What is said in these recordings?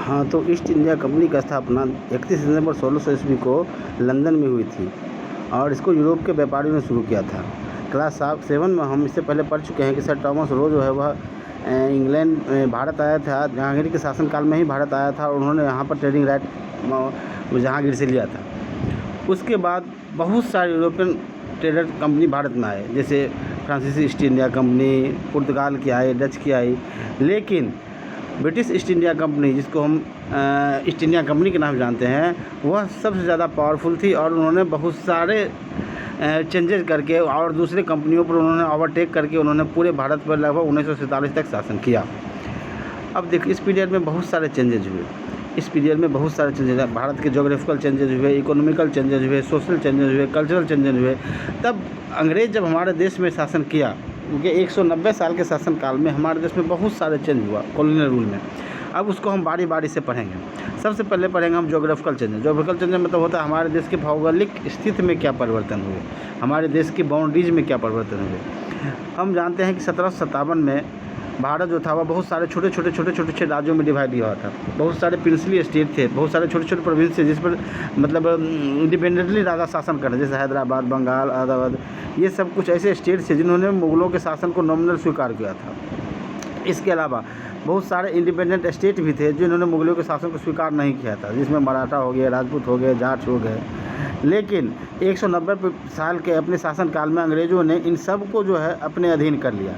हाँ, तो east India company का स्थापना 31 दिसंबर 1600 ईस्वी को लंदन में हुई थी और इसको यूरोप के व्यापारियों ने शुरू किया था। क्लास 7 में हम इससे पहले पढ़ चुके हैं कि सर टॉमस रो जो है वह इंग्लैंड भारत आया था, जहांगीर के शासनकाल में ही भारत आया था और उन्होंने यहाँ पर ट्रेडिंग राइट जहांगीर से लिया था। उसके बाद बहुत सारे यूरोपियन ट्रेडर कंपनी भारत में आए, जैसे फ्रांसीसी ईस्ट इंडिया कंपनी, पुर्तगाल की आई, डच की आई, लेकिन ब्रिटिश ईस्ट इंडिया कंपनी, जिसको हम ईस्ट इंडिया कंपनी के नाम जानते हैं, वह सबसे ज़्यादा पावरफुल थी और उन्होंने बहुत सारे चेंजेस करके और दूसरे कंपनियों पर उन्होंने ओवरटेक करके उन्होंने पूरे भारत पर लगभग 1947 तक शासन किया। अब देखिए, इस पीरियड में बहुत सारे चेंजेज हुए। इस पीरियड में बहुत सारे चेंजेज, भारत के जोग्राफिकल चेंजेज हुए, इकोनॉमिकल चेंजेज हुए, सोशल चेंजेज हुए, कल्चरल चेंजेज हुए। तब अंग्रेज़ जब हमारे देश में शासन किया, क्योंकि 190 साल के शासनकाल में हमारे देश में बहुत सारे चेंज हुआ कॉलोनियल रूल में। अब उसको हम बारी बारी से पढ़ेंगे। सबसे पहले पढ़ेंगे हम जोग्राफिकल चेंजेज। जोग्राफिकल चेंजेज मतलब होता है हमारे देश के भौगोलिक स्थिति में क्या परिवर्तन हुए, हमारे देश की बाउंड्रीज में क्या परिवर्तन हुए। हम जानते हैं कि 1757 में भारत जो था वह बहुत सारे छोटे राज्यों में डिवाइड हुआ था। बहुत सारे प्रिंसली स्टेट थे, बहुत सारे छोटे प्रोविंस थे, जिस पर मतलब इंडिपेंडेंटली राजा शासन कर रहे, जैसे हैदराबाद, बंगाल, अहमदाबाद, ये सब कुछ ऐसे स्टेट थे जिन्होंने मुग़लों के शासन को नॉमिनल स्वीकार किया था। इसके अलावा बहुत सारे इंडिपेंडेंट स्टेट भी थे जिन्होंने मुग़लों के शासन को स्वीकार नहीं किया था, जिसमें मराठा हो गए, राजपूत हो गए, जाट हो गए। लेकिन 190 साल के अपने शासनकाल में अंग्रेज़ों ने इन सब को जो है अपने अधीन कर लिया।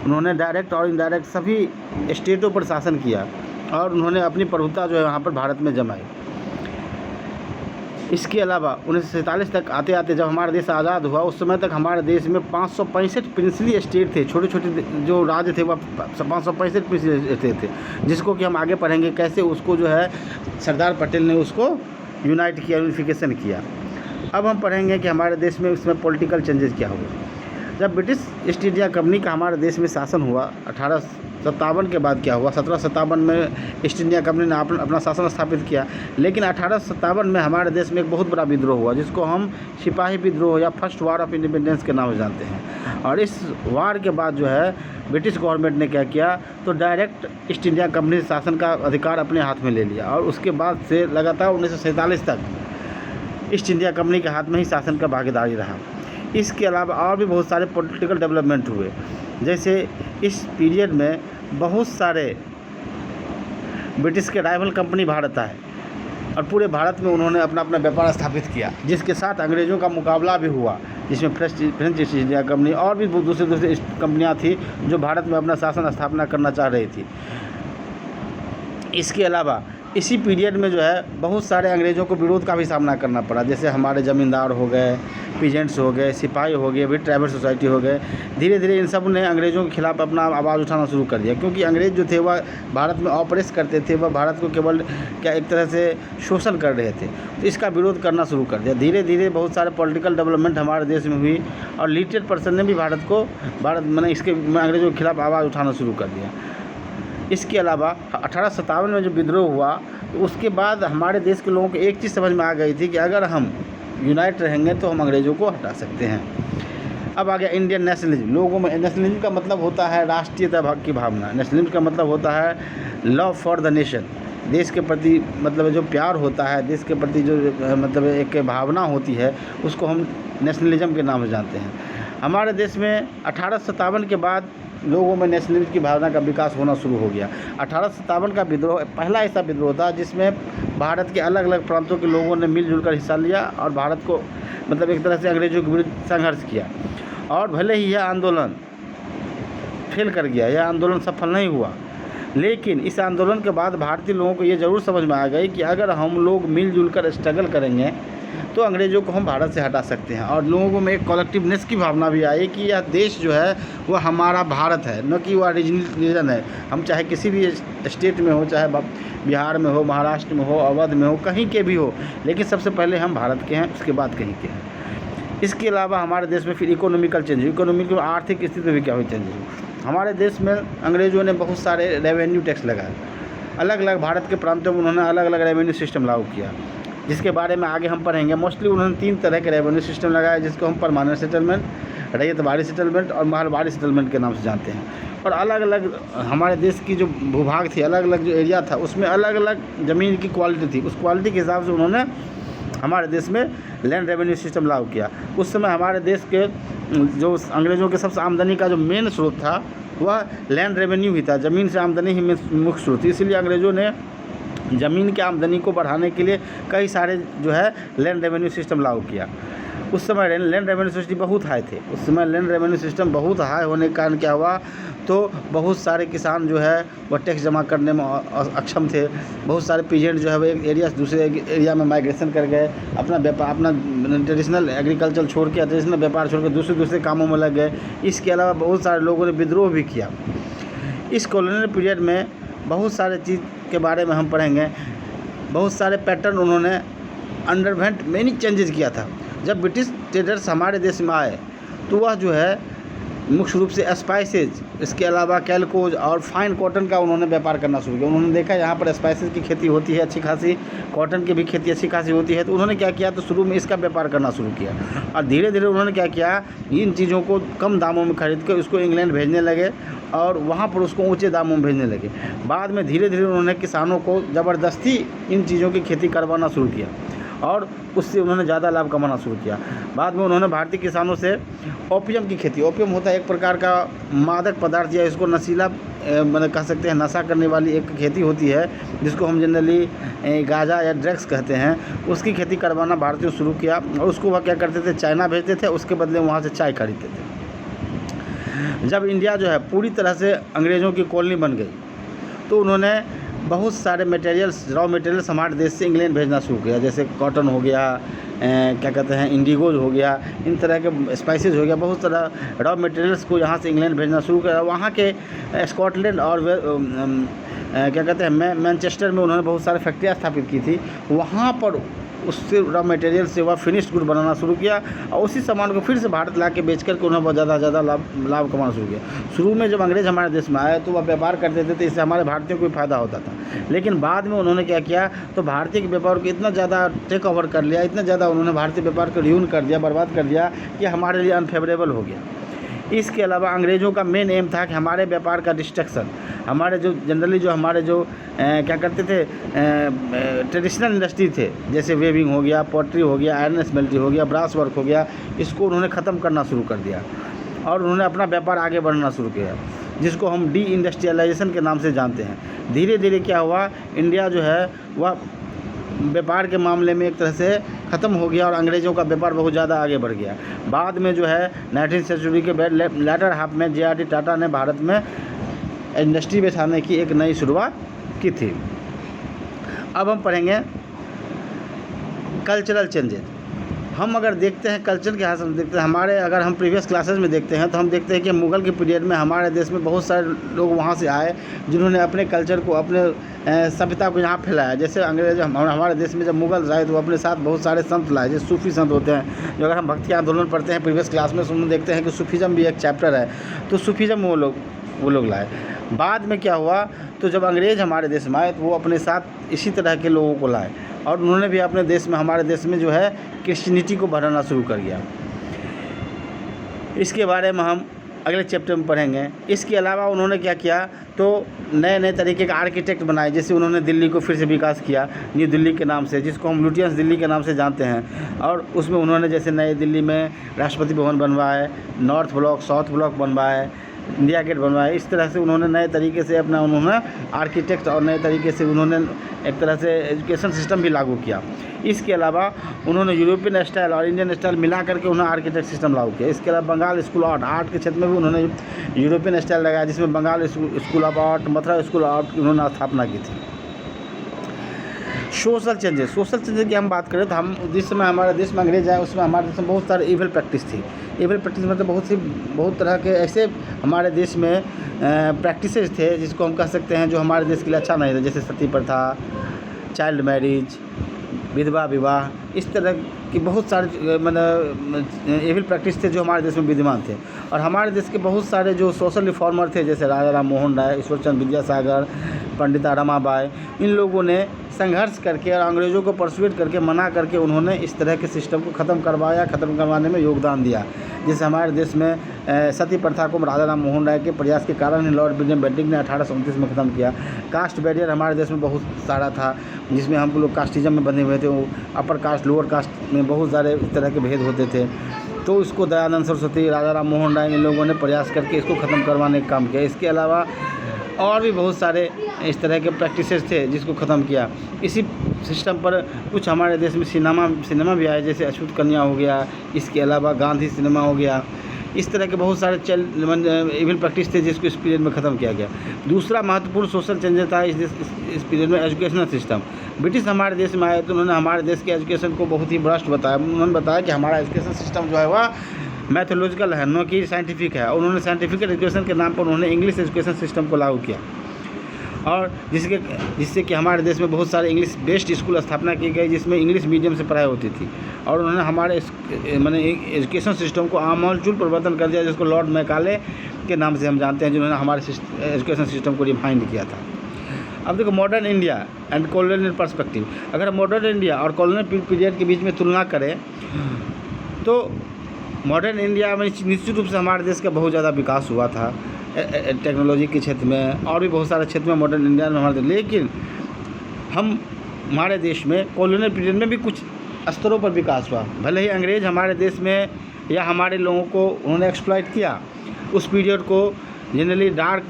उन्होंने डायरेक्ट और इनडायरेक्ट सभी स्टेटों पर शासन किया और उन्होंने अपनी प्रभुता जो है वहाँ पर भारत में जमाई। इसके अलावा 1947 तक आते आते जब हमारा देश आज़ाद हुआ, उस समय तक हमारे देश में 565 प्रिंसली स्टेट थे। छोटे जो राज्य थे वह 565 प्रिंसली स्टेट थे, जिसको कि हम आगे पढ़ेंगे कैसे उसको जो है सरदार पटेल ने उसको यूनाइट किया, यूनिफिकेशन किया। अब हम पढ़ेंगे कि हमारे देश में उसमें पॉलिटिकल चेंजेस क्या हुए। जब ब्रिटिश ईस्ट इंडिया कंपनी का हमारे देश में शासन हुआ 1857 के बाद क्या हुआ, 1757 में ईस्ट इंडिया कंपनी ने अपना शासन स्थापित किया। लेकिन 1857 में हमारे देश में एक बहुत बड़ा विद्रोह हुआ, जिसको हम सिपाही विद्रोह या फर्स्ट वार ऑफ इंडिपेंडेंस के नाम से जानते हैं। और इस वार के बाद जो है ब्रिटिश गवर्नमेंट ने क्या किया, तो डायरेक्ट ईस्ट इंडिया कंपनी शासन का अधिकार अपने हाथ में ले लिया और उसके बाद से लगातार 1947 तक ईस्ट इंडिया कंपनी के हाथ में ही शासन का भागीदारी रहा। इसके अलावा और भी बहुत सारे पॉलिटिकल डेवलपमेंट हुए, जैसे इस पीरियड में बहुत सारे ब्रिटिश के राइवल कंपनी भारत आए और पूरे भारत में उन्होंने अपना व्यापार स्थापित किया, जिसके साथ अंग्रेज़ों का मुकाबला भी हुआ, जिसमें फ्रेंच ईस्ट इंडिया कंपनी और भी दूसरी कंपनियां थी जो भारत में अपना शासन स्थापना करना चाह रही थी। इसके अलावा इसी पीरियड में जो है बहुत सारे अंग्रेज़ों को विरोध का भी सामना करना पड़ा, जैसे हमारे ज़मींदार हो गए, पीजेंट्स हो गए, सिपाही हो गए, भी ट्राइबल सोसाइटी हो गए। धीरे धीरे इन सब ने अंग्रेज़ों के खिलाफ़ अपना आवाज़ उठाना शुरू कर दिया, क्योंकि अंग्रेज़ जो थे वह भारत में ऑपरेस करते थे, वह भारत को केवल क्या एक तरह से शोषण कर रहे थे, तो इसका विरोध करना शुरू कर दिया। धीरे धीरे बहुत सारे पॉलिटिकल डेवलपमेंट हमारे देश में हुई और लिटरेट पर्सन ने भी भारत मैंने इसके अंग्रेज़ों के खिलाफ़ आवाज़ उठाना शुरू कर दिया। इसके अलावा 1857 में जो विद्रोह हुआ, तो उसके बाद हमारे देश के लोगों को एक चीज़ समझ में आ गई थी कि अगर हम यूनाइट रहेंगे तो हम अंग्रेज़ों को हटा सकते हैं। अब आ गया इंडियन नेशनलिज्म। लोगों में नेशनलिज्म का मतलब होता है राष्ट्रीयता की भावना। नेशनलिज्म का मतलब होता है लव फॉर द नेशन, देश के प्रति मतलब जो प्यार होता है, देश के प्रति जो मतलब एक भावना होती है, उसको हम नेशनलिज्म के नाम से जानते हैं। हमारे देश में 1857 के बाद लोगों में नेशनलिज्म की भावना का विकास होना शुरू हो गया। 1857 का विद्रोह पहला ऐसा विद्रोह था जिसमें भारत के अलग अलग प्रांतों के लोगों ने मिलजुल कर हिस्सा लिया और भारत को मतलब एक तरह से अंग्रेज़ों के विरुद्ध संघर्ष किया। और भले ही यह आंदोलन फेल कर गया, यह आंदोलन सफल नहीं हुआ, लेकिन इस आंदोलन के बाद भारतीय लोगों को ये ज़रूर समझ में आ गई कि अगर हम लोग मिलजुल कर स्ट्रगल करेंगे तो अंग्रेज़ों को हम भारत से हटा सकते हैं। और लोगों में एक कलेक्टिवनेस की भावना भी आई कि यह देश जो है वो हमारा भारत है, न कि वह रीजन है। हम चाहे किसी भी स्टेट में हो, चाहे बिहार में हो, महाराष्ट्र में हो, अवध में हो, कहीं के भी हो, लेकिन सबसे पहले हम भारत के हैं, उसके बाद कहीं के हैं। इसके अलावा हमारे देश में फिर इकोनॉमिकल चेंज, इकोनॉमिक आर्थिक स्थिति में भी क्या हुई चेंज हुई। हमारे देश में अंग्रेज़ों ने बहुत सारे रेवेन्यू टैक्स लगाए, अलग अलग भारत के प्रांतों में उन्होंने अलग अलग रेवेन्यू सिस्टम लागू किया, जिसके बारे में आगे हम पढ़ेंगे। मोस्टली उन्होंने 3 तरह के रेवेन्यू सिस्टम लगाए, जिसको हम परमानेंट सेटलमेंट, रैयतवाड़ी सेटलमेंट और महलवाड़ी सेटलमेंट के नाम से जानते हैं। और अलग अलग हमारे देश की जो भूभाग थी, अलग अलग जो एरिया था, उसमें अलग अलग ज़मीन की क्वालिटी थी। उस क्वालिटी के हिसाब से उन्होंने हमारे देश में लैंड रेवेन्यू सिस्टम लागू किया। उस समय हमारे देश के जो अंग्रेज़ों के सबसे आमदनी का जो मेन स्रोत था वह लैंड रेवेन्यू ही था। ज़मीन से आमदनी ही मुख्य स्रोत थी। इसीलिए अंग्रेज़ों ने ज़मीन की आमदनी को बढ़ाने के लिए कई सारे जो है लैंड रेवेन्यू सिस्टम लागू किया। उस समय लैंड रेवेन्यू सिस्टम बहुत हाई थे। उस समय लैंड रेवेन्यू सिस्टम बहुत हाई होने के कारण क्या हुआ, तो बहुत सारे किसान जो है वह टैक्स जमा करने में अक्षम थे। बहुत सारे पीजेंट जो है वो एक एरिया से दूसरे एरिया में माइग्रेशन कर गए, अपना व्यापार, अपना ट्रेडिशनल एग्रीकल्चर छोड़ के, ट्रेडिशनल व्यापार छोड़ के दूसरे कामों में लग गए। इसके अलावा बहुत सारे लोगों ने विद्रोह भी किया। इस कॉलोनियल पीरियड में बहुत सारे चीज़ के बारे में हम पढ़ेंगे। बहुत सारे पैटर्न उन्होंने अंडरवेंट मैनी चेंजेस किया था। जब ब्रिटिश ट्रेडर्स हमारे देश में आए तो वह जो है मुख्य रूप से स्पाइसेज, इसके अलावा कैलकोज और फाइन कॉटन का उन्होंने व्यापार करना शुरू किया। उन्होंने देखा यहाँ पर स्पाइसेज की खेती होती है अच्छी खासी, कॉटन की भी खेती अच्छी खासी होती है, तो उन्होंने क्या किया, तो शुरू में इसका व्यापार करना शुरू किया। और धीरे धीरे उन्होंने क्या किया, इन चीज़ों को कम दामों में खरीद कर उसको इंग्लैंड भेजने लगे और वहाँ पर उसको ऊंचे दामों में भेजने लगे। बाद में धीरे धीरे उन्होंने किसानों को ज़बरदस्ती इन चीज़ों की खेती करवाना शुरू किया और उससे उन्होंने ज़्यादा लाभ कमाना शुरू किया। बाद में उन्होंने भारतीय किसानों से ओपियम की खेती, ओपियम होता है एक प्रकार का मादक पदार्थ या इसको नशीला मतलब कह सकते हैं, नशा करने वाली एक खेती होती है जिसको हम जनरली गांजा या ड्रग्स कहते हैं, उसकी खेती करवाना भारतीयों शुरू किया। और उसको वह क्या करते थे, चाइना भेजते थे, उसके बदले वहाँ से चाय खरीदते थे। जब इंडिया जो है पूरी तरह से अंग्रेज़ों की कॉलोनी बन गई तो उन्होंने बहुत सारे मटेरियल्स, रॉ मटेरियल्स हमारे देश से इंग्लैंड भेजना शुरू किया। जैसे कॉटन हो गया, क्या कहते हैं, इंडिगोज हो गया, इन तरह के स्पाइसेस हो गया, बहुत सारा रॉ मटेरियल्स को यहाँ से इंग्लैंड भेजना शुरू किया। वहाँ के स्कॉटलैंड और क्या कहते हैं, मैनचेस्टर में उन्होंने बहुत सारे फैक्ट्रियाँ स्थापित की थी। वहाँ पर उससे रॉ मटेरियल से वह फिनिश्ड गुड बनाना शुरू किया और उसी सामान को फिर से भारत ला के बेच करके उन्होंने बहुत ज़्यादा लाभ कमाना शुरू किया। शुरू में जब अंग्रेज़ हमारे देश में आए तो वह व्यापार करते थे, तो इससे हमारे भारतीयों को भी फायदा होता था। लेकिन बाद में उन्होंने क्या किया, तो भारतीय के व्यापार को इतना ज़्यादा टेक ओवर कर लिया, इतना ज़्यादा उन्होंने भारतीय व्यापार को र्यून कर दिया, बर्बाद कर दिया कि हमारे लिए अनफेवरेबल हो गया। इसके अलावा अंग्रेज़ों का मेन एम था कि हमारे व्यापार का डिस्ट्रक्शन, हमारे जो जनरली जो हमारे जो क्या करते थे, ट्रेडिशनल इंडस्ट्री थे, जैसे वेविंग हो गया, पॉटरी हो गया, आयरन स्मेल्टी हो गया, ब्रास वर्क हो गया, इसको उन्होंने ख़त्म करना शुरू कर दिया और उन्होंने अपना व्यापार आगे बढ़ाना शुरू किया, जिसको हम डी इंडस्ट्रियलाइजेशन के नाम से जानते हैं। धीरे धीरे क्या हुआ, इंडिया जो है वह व्यापार के मामले में एक तरह से ख़त्म हो गया और अंग्रेज़ों का व्यापार बहुत ज़्यादा आगे बढ़ गया। बाद में जो है 19वीं सेंचुरी के लेटर हाफ में JRD टाटा ने भारत में इंडस्ट्री बैठाने की एक नई शुरुआत की थी। अब हम पढ़ेंगे कल्चरल चेंजेस। हम अगर देखते हैं कल्चर के हाथ में देखते हैं, हमारे अगर हम प्रीवियस क्लासेस में देखते हैं तो हम देखते हैं कि मुग़ल के पीरियड में हमारे देश में बहुत सारे लोग वहाँ से आए जिन्होंने अपने कल्चर को, अपने सभ्यता को यहाँ फैलाया। जैसे अंग्रेज हमारे देश में जब मुग़ल आए तो अपने साथ बहुत सारे संत लाए, जैसे सूफ़ी संत होते हैं। जो अगर हम भक्ति आंदोलन पढ़ते हैं प्रीवियस क्लास में, उसमें देखते हैं कि सूफीज़म भी एक चैप्टर है, तो सूफीज़म वो लोग लाए। बाद में क्या हुआ, तो जब अंग्रेज़ हमारे देश में आए तो वो अपने साथ इसी तरह के लोगों को लाए और उन्होंने भी अपने देश में, हमारे देश में जो है क्रिश्चियनिटी को बढ़ाना शुरू कर दिया। इसके बारे में हम अगले चैप्टर में पढ़ेंगे। इसके अलावा उन्होंने क्या किया, तो नए नए तरीके के आर्किटेक्ट बनाए। जैसे उन्होंने दिल्ली को फिर से विकास किया न्यू दिल्ली के नाम से, जिसको हम लुटियंस दिल्ली के नाम से जानते हैं। और उसमें उन्होंने जैसे नई दिल्ली में राष्ट्रपति भवन बनवाए, नॉर्थ ब्लॉक, साउथ ब्लॉक बनवाए, इंडिया गेट बनवाया। इस तरह से उन्होंने नए तरीके से अपना उन्होंने आर्किटेक्ट और नए तरीके से उन्होंने एक तरह से एजुकेशन सिस्टम भी लागू किया। इसके अलावा उन्होंने यूरोपियन स्टाइल और इंडियन स्टाइल मिला करके उन्होंने आर्किटेक्ट सिस्टम लागू किया। इसके अलावा बंगाल स्कूल ऑफ आर्ट के क्षेत्र में भी उन्होंने यूरोपियन स्टाइल लगाया, जिसमें Bengal school of art, Mathura school of art की उन्होंने स्थापना की थी। सोशल चेंजेस की हम बात करें तो हम जिस समय हमारे देश में अंग्रेज आए उसमें हमारे देश में बहुत सारे इविल प्रैक्टिस थी। इविल प्रैक्टिस मतलब बहुत तरह के ऐसे हमारे देश में प्रैक्टिसेस थे जिसको हम कह सकते हैं जो हमारे देश के लिए अच्छा नहीं था, जैसे सती प्रथा, चाइल्ड मैरिज, विधवा विवाह, इस तरह कि बहुत सारे मतलब एविल प्रैक्टिस थे जो हमारे देश में विद्यमान थे। और हमारे देश के बहुत सारे जो सोशल रिफॉर्मर थे, जैसे राजा राम मोहन राय, ईश्वरचंद्र विद्यासागर, पंडिता रमाबाई, इन लोगों ने संघर्ष करके और अंग्रेज़ों को परसुएट करके, मना करके, उन्होंने इस तरह के सिस्टम को ख़त्म करवाने में योगदान दिया। जैसे हमारे देश में सती प्रथा को राजा राम मोहन राय के प्रयास के कारण ही लॉर्ड विलियम बेंटिंक ने 1829 में ख़त्म किया। कास्ट बैरियर हमारे देश में बहुत सारा था, जिसमें हम लोग कास्टिज्म में बंधे हुए थे। अपर कास्ट, लोअर कास्ट में बहुत सारे इस तरह के भेद होते थे। तो इसको दयानंद सरस्वती, राजा राम मोहन राय, इन लोगों ने प्रयास करके इसको ख़त्म करवाने का काम किया। इसके अलावा और भी बहुत सारे इस तरह के प्रैक्टिसेस थे जिसको ख़त्म किया। इसी सिस्टम पर कुछ हमारे देश में सिनेमा भी आए, जैसे अछूत कन्या हो गया, इसके अलावा गांधी सिनेमा हो गया। इस तरह के बहुत सारे इविल प्रैक्टिस थे जिसको इस पीरियड में ख़त्म किया गया। दूसरा महत्वपूर्ण सोशल चेंजेस था इस पीरियड में एजुकेशनल सिस्टम। ब्रिटिश हमारे देश में आए तो उन्होंने हमारे देश के एजुकेशन को बहुत ही भ्रष्ट बताया। उन्होंने बताया कि हमारा एजुकेशन सिस्टम जो है वह मैथोलॉजिकल है, न कि साइंटिफिक है। उन्होंने साइंटिफिक एजुकेशन के नाम पर उन्होंने इंग्लिश एजुकेशन सिस्टम को लागू किया, और जिससे कि हमारे देश में बहुत सारे इंग्लिश बेस्ड स्कूल स्थापना की गई, जिसमें इंग्लिश मीडियम से पढ़ाई होती थी। और उन्होंने हमारे एजुकेशन सिस्टम को आमूलचूल परिवर्तन कर दिया, जिसको लॉर्ड मैकाले के नाम से हम जानते हैं, जिन्होंने हमारे एजुकेशन सिस्टम को रिफाइंड किया था। अब देखो, modern India and colonial perspective. अगर हम मॉडर्न इंडिया और कॉलोनियल पीरियड के बीच में तुलना करें तो मॉडर्न इंडिया में निश्चित रूप से हमारे देश का बहुत ज़्यादा विकास हुआ था टेक्नोलॉजी के क्षेत्र में, और भी बहुत सारे क्षेत्र में मॉडर्न इंडिया में हमारे। लेकिन हमारे देश में कॉलोनियल पीरियड में भी कुछ स्तरों पर विकास हुआ। भले ही अंग्रेज़ हमारे देश में या हमारे लोगों को उन्होंने एक्सप्लॉइट किया, उस पीरियड को generally dark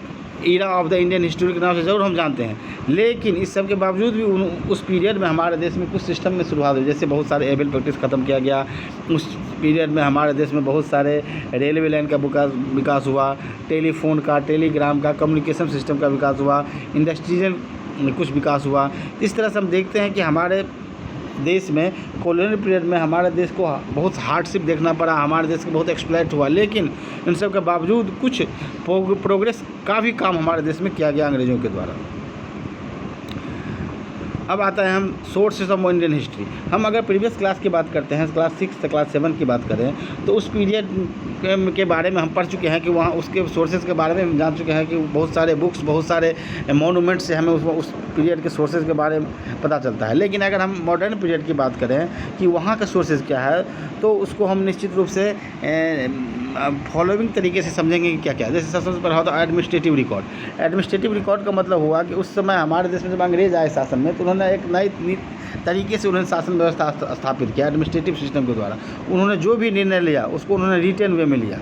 era of the Indian history के नाम से ज़रूर हम जानते हैं, लेकिन इस सब के बावजूद भी उस पीरियड में हमारे देश में कुछ सिस्टम में शुरुआत हुई। जैसे बहुत सारे एविल प्रैक्टिस ख़त्म किया गया। उस पीरियड में हमारे देश में बहुत सारे रेलवे लाइन का विकास हुआ, टेलीफोन का, टेलीग्राम का, कम्युनिकेशन सिस्टम का विकास हुआ, इंडस्ट्रियल में कुछ विकास हुआ। इस तरह से हम देखते हैं कि हमारे देश में कॉलोनियल पीरियड में हमारे देश को बहुत हार्डशिप देखना पड़ा, हमारे देश को बहुत एक्सप्लॉइट हुआ। लेकिन इन सब के बावजूद कुछ प्रोग्रेस का भी काम हमारे देश में किया गया अंग्रेज़ों के द्वारा। अब आता है हम सोर्सेस ऑफ इंडियन हिस्ट्री। हम अगर प्रीवियस क्लास की बात करते हैं, क्लास 6 से क्लास 7 की बात करें, तो उस पीरियड के बारे में हम पढ़ चुके हैं कि वहाँ उसके सोर्सेज के बारे में हम जान चुके हैं कि बहुत सारे बुक्स, बहुत सारे मोनूमेंट्स से हमें उस पीरियड के सोर्सेज के बारे में पता चलता है। लेकिन अगर हम मॉडर्न पीरियड की बात करें कि वहाँ का सोर्सेज क्या है, तो उसको हम निश्चित रूप से फॉलोइंग तरीके से समझेंगे कि क्या क्या। जैसे सबसे पहला होता है एडमिनिस्ट्रेटिव रिकॉर्ड। एडमिनिस्ट्रेटिव रिकॉर्ड का मतलब हुआ कि उस समय हमारे देश में जब अंग्रेज़ आए शासन में, तो उन्होंने एक नई तरीके से उन्होंने शासन व्यवस्था स्थापित किया एडमिनिस्ट्रेटिव सिस्टम के द्वारा। उन्होंने जो भी निर्णय लिया उसको उन्होंने रिटेन वे में लिया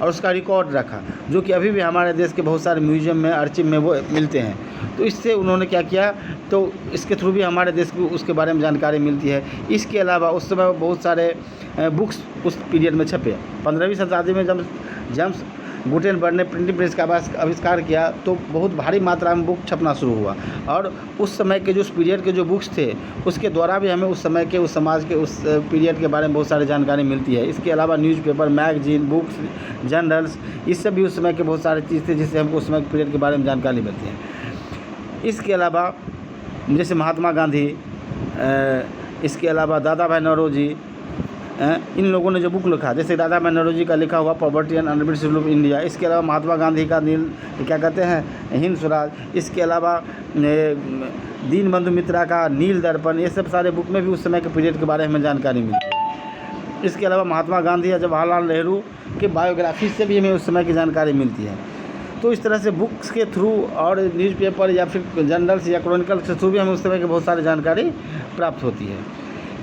और उसका रिकॉर्ड रखा, जो कि अभी भी हमारे देश के बहुत सारे म्यूजियम में, आर्चिव में वो मिलते हैं। तो इससे उन्होंने क्या किया, तो इसके थ्रू भी हमारे देश को उसके बारे में जानकारी मिलती है। इसके अलावा उस समय बहुत सारे बुक्स उस पीरियड में छपे। 15वीं शताब्दी में जब जेम्स गुटेनबर्ग ने प्रिंटिंग प्रेस का आविष्कार किया, तो बहुत भारी मात्रा में बुक छपना शुरू हुआ। और उस समय के जो उस पीरियड के जो बुक्स थे, उसके द्वारा भी हमें उस समय के, उस समाज के, उस पीरियड के बारे में बहुत सारी जानकारी मिलती है। इसके अलावा न्यूज़पेपर, मैगजीन, बुक्स, जर्नल्स, इस सब भी उस समय के बहुत सारे चीज़ थे जिससे हमको उस समय के पीरियड के बारे में जानकारी मिलती है। इसके अलावा जैसे महात्मा गांधी, इसके अलावा दादा भाई नौरोजी, इन लोगों ने जो बुक लिखा, जैसे दादा भाई नौरोजी का लिखा हुआ पॉवर्टी एंड अनएबिलिटी ऑफ इंडिया। इसके अलावा महात्मा गांधी का क्या कहते हैं, हिंद स्वराज। इसके अलावा दीनबंधु मित्रा का नील दर्पण। ये सब सारे बुक में भी उस समय के पीरियड के बारे में जानकारी मिलती है। इसके अलावा महात्मा गांधी या जवाहरलाल नेहरू के बायोग्राफी से भी हमें उस समय की जानकारी मिलती है। तो इस तरह से बुक्स के थ्रू और न्यूज़पेपर या फिर जर्नल्स या क्रॉनिकल्स के थ्रू भी हमें उस समय की बहुत सारी जानकारी प्राप्त होती है।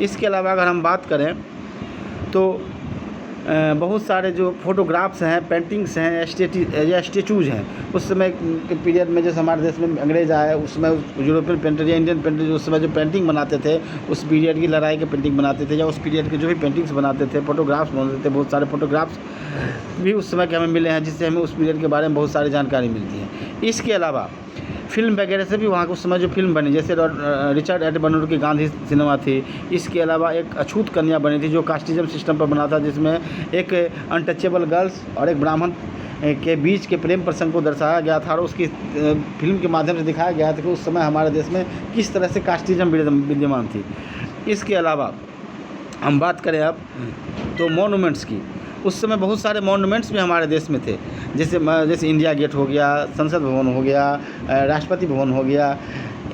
इसके अलावा अगर हम बात करें तो बहुत सारे जो फोटोग्राफ्स हैं, पेंटिंग्स हैं या स्टेचूज़ हैं, उस समय के पीरियड में जैसे हमारे देश में अंग्रेज़ आए, उस समय यूरोपियन पेंटर या इंडियन पेंटर जो उस समय जो पेंटिंग बनाते थे, उस पीरियड की लड़ाई के पेंटिंग बनाते थे, या उस पीरियड के जो भी पेंटिंग्स बनाते थे, फोटोग्राफ्स बनाते थे, बहुत सारे फोटोग्राफ्स भी उस समय के हमें मिले हैं, जिससे हमें उस पीरियड के बारे में बहुत सारी जानकारी मिलती है। इसके अलावा फिल्म वगैरह से भी वहाँ के उस समय जो फिल्म बनी, जैसे रिचर्ड एटनबरो की गांधी सिनेमा थी। इसके अलावा एक अछूत कन्या बनी थी जो कास्टिज्म सिस्टम पर बना था, जिसमें एक अनटचेबल गर्ल्स और एक ब्राह्मण के बीच के प्रेम प्रसंग को दर्शाया गया था, और उसकी फिल्म के माध्यम से दिखाया गया था कि उस समय हमारे देश में किस तरह से कास्टिज्म विद्यमान थी। इसके अलावा हम बात करें अब तो मॉन्यूमेंट्स की, उस समय बहुत सारे मॉन्यूमेंट्स भी हमारे देश में थे, जैसे इंडिया गेट हो गया, संसद भवन हो गया, राष्ट्रपति भवन हो गया,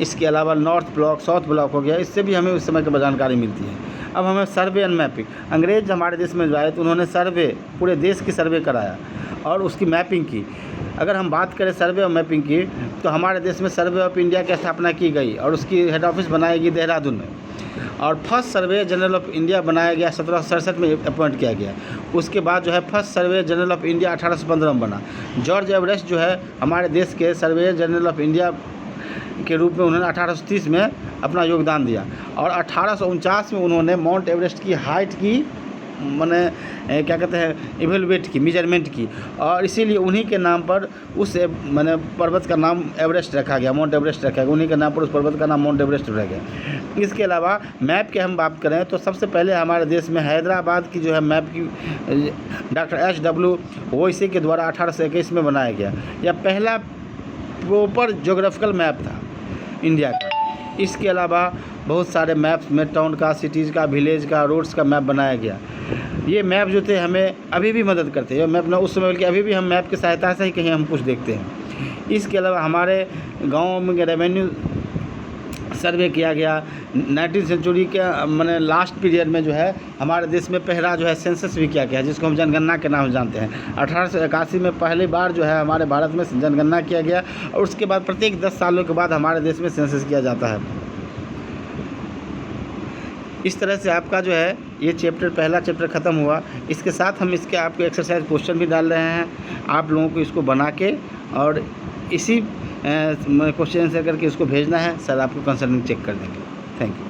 इसके अलावा नॉर्थ ब्लॉक, साउथ ब्लॉक हो गया, इससे भी हमें उस समय की जानकारी मिलती है। अब हमें सर्वे एंड मैपिंग, अंग्रेज़ हमारे देश में जो आए तो उन्होंने सर्वे, पूरे देश की सर्वे कराया और उसकी मैपिंग की। अगर हम बात करें सर्वे और मैपिंग की, तो हमारे देश में सर्वे ऑफ इंडिया की स्थापना की गई और उसकी हेड ऑफिस बनाई गई देहरादून में, और first survey general of India बनाया गया 1767 में अपॉइंट किया गया। उसके बाद जो है first survey general of India 1815 में बना। जॉर्ज एवरेस्ट जो है हमारे देश के सर्वे जनरल ऑफ इंडिया के रूप में उन्होंने 1830 में अपना योगदान दिया, और 1849 में उन्होंने माउंट एवरेस्ट की हाइट की माने क्या कहते हैं इवेलुएट की, मेजरमेंट की, और इसीलिए उन्हीं के नाम पर उस माने पर्वत का नाम एवरेस्ट रखा गया, माउंट एवरेस्ट रखा गया, उन्हीं के नाम पर उस पर्वत का नाम माउंट एवरेस्ट रह गया। इसके अलावा मैप की हम बात करें तो सबसे पहले हमारे देश में हैदराबाद की जो है मैप की डॉक्टर H.W. वोइसे के द्वारा 1821 में बनाया गया। यह पहला प्रॉपर ज्योग्राफिकल मैप था इंडिया का। इसके अलावा बहुत सारे मैप्स में टाउन का, सिटीज़ का, विलेज का, रोड्स का मैप बनाया गया। ये मैप जो थे हमें अभी भी मदद करते हैं। मैप ना उस समय बल्कि अभी भी हम मैप की सहायता से ही कहीं हम कुछ देखते हैं। इसके अलावा हमारे गाँव में रेवेन्यू सर्वे किया गया। 19वीं सेंचुरी के मैंने लास्ट पीरियड में जो है हमारे देश में पहला जो है सेंसस भी किया गया, जिसको हम जनगणना के नाम से जानते हैं। 1881 में पहली बार जो है हमारे भारत में जनगणना किया गया, और उसके बाद प्रत्येक 10 सालों के बाद हमारे देश में सेंसस किया जाता है। इस तरह से आपका जो है ये पहला चैप्टर ख़त्म हुआ। इसके साथ हम इसके आपके एक्सरसाइज क्वेश्चन भी डाल रहे हैं। आप लोगों को इसको बना के और इसी क्वेश्चन आंसर करके इसको भेजना है, सर आपको कंसल्टिंग चेक कर देंगे। Thank you.